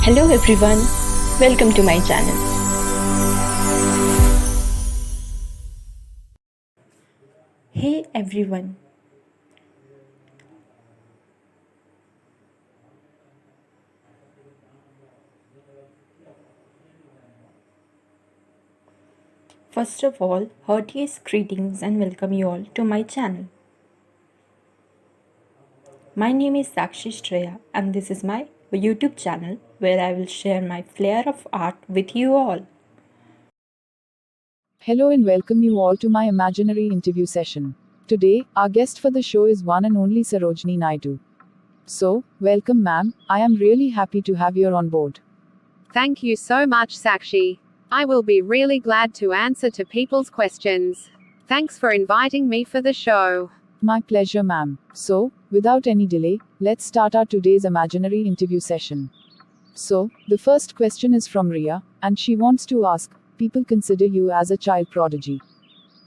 Hello everyone, welcome to my channel. Hey everyone, first of all, heartiest greetings and welcome you all to my channel. My name is Sakshi Shreya and this is my YouTube channel where I will share my flair of art with you all. Hello and welcome you all to my imaginary interview session. Today, our guest for the show is one and only Sarojini Naidu. So, welcome ma'am, I am really happy to have you on board. Thank you so much, Sakshi. I will be really glad to answer to people's questions. Thanks for inviting me for the show. My pleasure ma'am. So, without any delay, let's start our today's imaginary interview session. So, the first question is from Ria, and she wants to ask, people consider you as a child prodigy.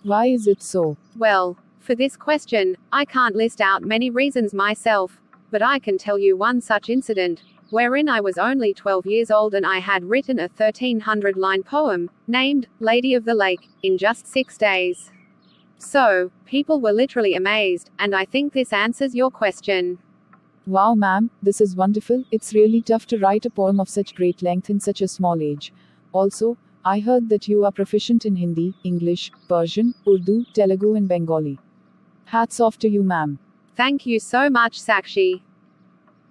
Why is it so? Well, for this question, I can't list out many reasons myself, but I can tell you one such incident, wherein I was only 12 years old and I had written a 1300-line poem, named Lady of the Lake, in just 6 days. So, people were literally amazed, and I think this answers your question. Wow ma'am, this is wonderful. It's really tough to write a poem of such great length in such a small age. Also, I heard that you are proficient in Hindi, English, Persian, Urdu, Telugu and Bengali. Hats off to you ma'am. Thank you so much, Sakshi.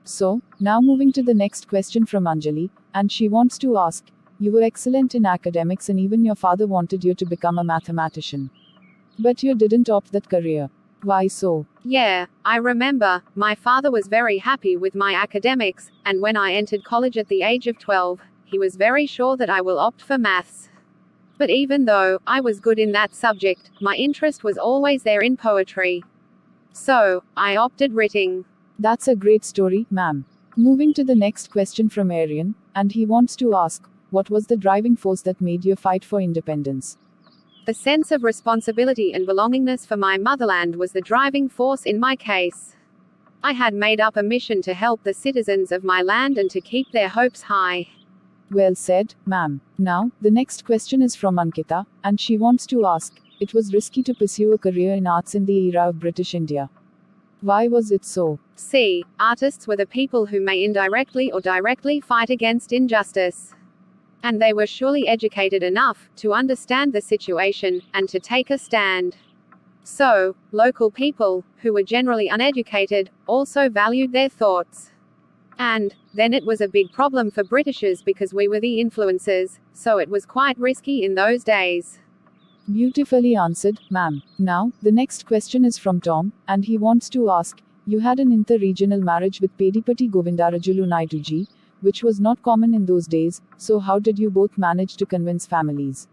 So, now moving to the next question from Anjali, and she wants to ask, you were excellent in academics and even your father wanted you to become a mathematician. But you didn't opt that career. Why so? Yeah, I remember, my father was very happy with my academics, and when I entered college at the age of 12, he was very sure that I will opt for maths. But even though I was good in that subject, my interest was always there in poetry. So, I opted writing. That's a great story, ma'am. Moving to the next question from Aryan, and he wants to ask, what was the driving force that made you fight for independence? The sense of responsibility and belongingness for my motherland was the driving force in my case. I had made up a mission to help the citizens of my land and to keep their hopes high. Well said, ma'am. Now, the next question is from Ankita, and she wants to ask, it was risky to pursue a career in arts in the era of British India. Why was it so? See, artists were the people who may indirectly or directly fight against injustice. And they were surely educated enough to understand the situation and to take a stand. So, local people, who were generally uneducated, also valued their thoughts. And then it was a big problem for Britishers because we were the influencers, so it was quite risky in those days. Beautifully answered, ma'am. Now, the next question is from Tom, and he wants to ask, you had an inter-regional marriage with Pedipati Govindarajulu Naidu ji, which was not common in those days, so how did you both manage to convince families?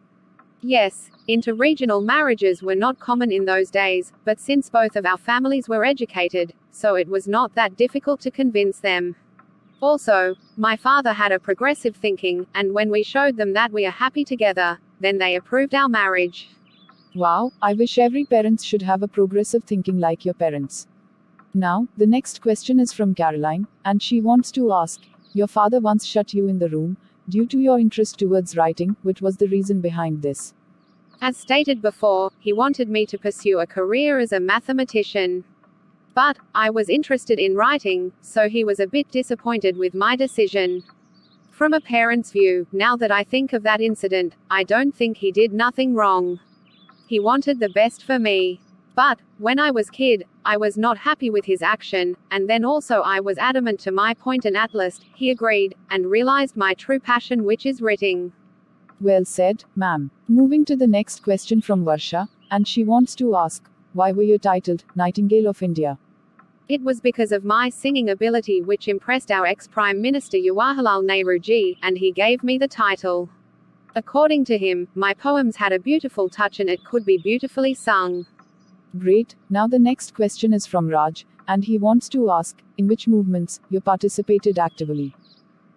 Yes, inter-regional marriages were not common in those days, but since both of our families were educated, so it was not that difficult to convince them. Also, my father had a progressive thinking, and when we showed them that we are happy together, then they approved our marriage. Wow, I wish every parent should have a progressive thinking like your parents. Now, the next question is from Caroline, and she wants to ask, your father once shut you in the room, due to your interest towards writing, what was the reason behind this? As stated before, he wanted me to pursue a career as a mathematician. But, I was interested in writing, so he was a bit disappointed with my decision. From a parent's view, now that I think of that incident, I don't think he did nothing wrong. He wanted the best for me. But, when I was kid, I was not happy with his action, and then also I was adamant to my point and at last, he agreed, and realized my true passion which is writing. Well said, ma'am. Moving to the next question from Varsha, and she wants to ask, why were you titled Nightingale of India? It was because of my singing ability which impressed our ex-Prime Minister Jawaharlal Nehru ji, and he gave me the title. According to him, my poems had a beautiful touch and it could be beautifully sung. Great. Now the next question is from Raj, and he wants to ask, in which movements you participated actively?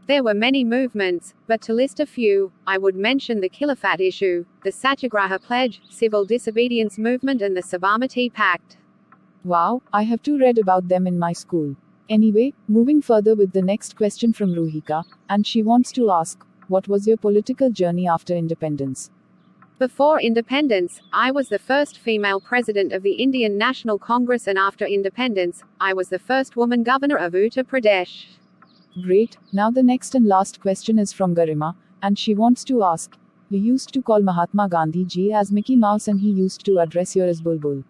There were many movements, but to list a few, I would mention the Khilafat issue, the Satyagraha Pledge, Civil Disobedience Movement and the Sabarmati Pact. Wow, I have too read about them in my school. Anyway, moving further with the next question from Ruhika, and she wants to ask, what was your political journey after independence? Before independence, I was the first female president of the Indian National Congress, and after independence, I was the first woman governor of Uttar Pradesh. Great. Now the next and last question is from Garima, and she wants to ask, you used to call Mahatma Gandhi ji as Mickey Mouse and he used to address you as Bulbul.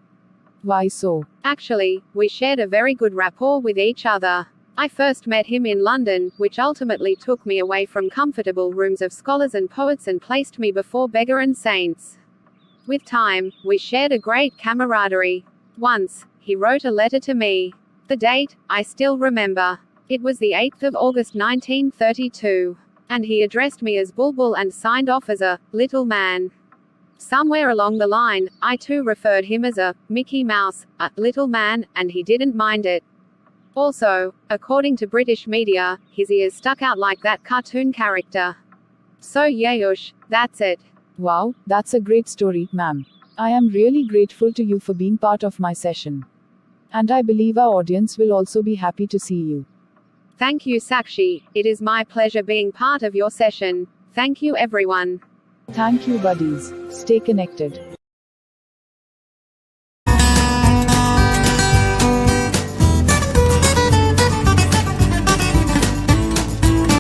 Why so? Actually, we shared a very good rapport with each other. I first met him in London, which ultimately took me away from comfortable rooms of scholars and poets and placed me before beggar and saints. With time, we shared a great camaraderie. Once, he wrote a letter to me. The date, I still remember. It was the 8th of August 1932. And he addressed me as Bulbul and signed off as a little man. Somewhere along the line, I too referred him as a Mickey Mouse, a little man, and he didn't mind it. Also, according to British media, his ears stuck out like that cartoon character. So Yayush, that's it. Wow, that's a great story, ma'am. I am really grateful to you for being part of my session. And I believe our audience will also be happy to see you. Thank you, Sakshi. It is my pleasure being part of your session. Thank you, everyone. Thank you, buddies. Stay connected.